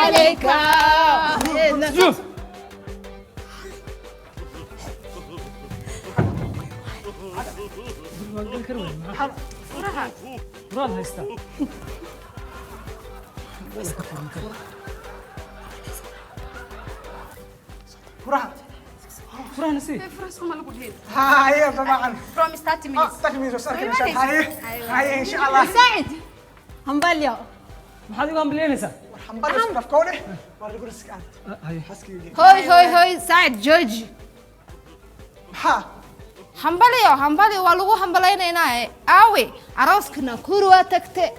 عليك شوف فراها هيستا فراها نسي فرصهم ما لقوا هيد هاي طبعا promise 30 minutes تكمل وصلك ان شاء الله هاي ان شاء الله سعد همبليو ما حد يقام بلينسا حنبلش في كونه ولا يقول سكان هاي حسكي هوي سعد جوج ها hambaliyo waa lagu hambalaynaynaa aawe arooskana kuru waa tagtay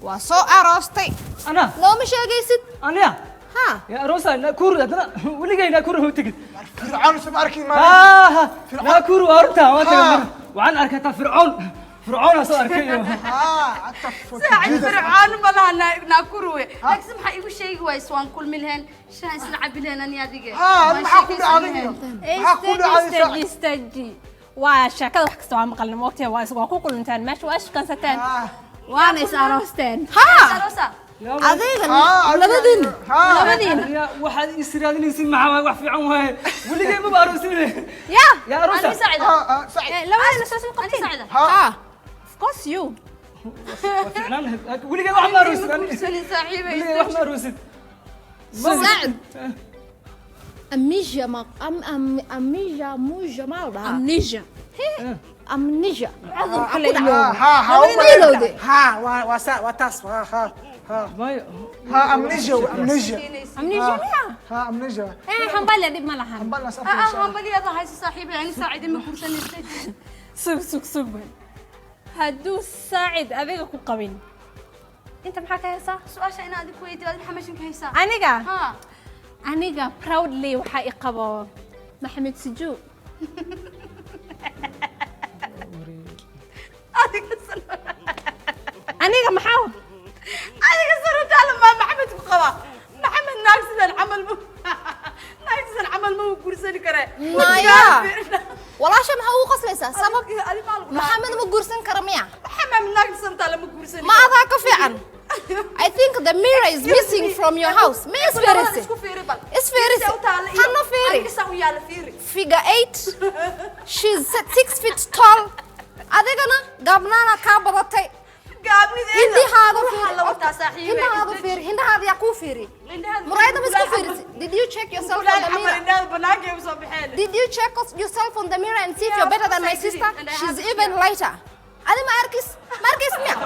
waa soo aroostay انا looma sheegaysid انا ha يا روسا لا كورو انا ولقينا كورو هو تقد فرعون سباركي ما لا كورو ارتا وانت وعن اركتا فرعون اصلا اركيو عطف ساعد فرعون بلا ناكروه لكن maxaa igu sheegi ways waan kulmi lahayn shan isla cabi lahayn ani adiga maxaa ku dhacday استجي وشكل wax kasta waa maqalna moogtay waa isku ku kulantaan meesha waa shaqansataan waana is aroosteen ha adiga labadiin يا واحد يسرادنيسي معاه wax fiican waay waligeey ma baaroosine يا روسا ساعد labadiin soo qabteen ha of course you فعلا waligeey wax ma baaroosine سالي صاحبي waligeey wax ma baaroosine ساعد أمنيجيا ما أمنيجيا موجة ما ولا amnesia أمنيجيا عظم كل ها وتاس ها ما ها امنيجا amnesia ها امنيجا همبليو dib ma lahan حنبلش ان شاء الله هنبلي هذا هاي صاحبي يعني ساعد ما كورسان sug hadduu saacid adiga ku qabin inta maxaa ka haysaa سؤال أنا أديك ويدي أديك حماشين كيسا aniga ها aniga proudly waxaa i qabo maxamed sujuu أديك aniga maxaa السنة تعلم ما محمد بقوا محمد ناقص العمل مو كورسان كره مايا والله شو هو قصليسا سبب محمد مو قرسن كرمية محمد ناقص تعلم مو كورسان ما هذا كفي عن I think the mirror is missing from your house. Me is very sick. It's very sick. Hanno fairy. Figure 8. She's 6 feet tall. Adigana gabnana ka badatay. Hindi hada fairy. Hindi hada yaku fairy. Murayda misku fairy. Did you check yourself on the mirror? Did you check yourself on the mirror and see if you're better than my sister? She's even lighter. Adi ma arkis miya.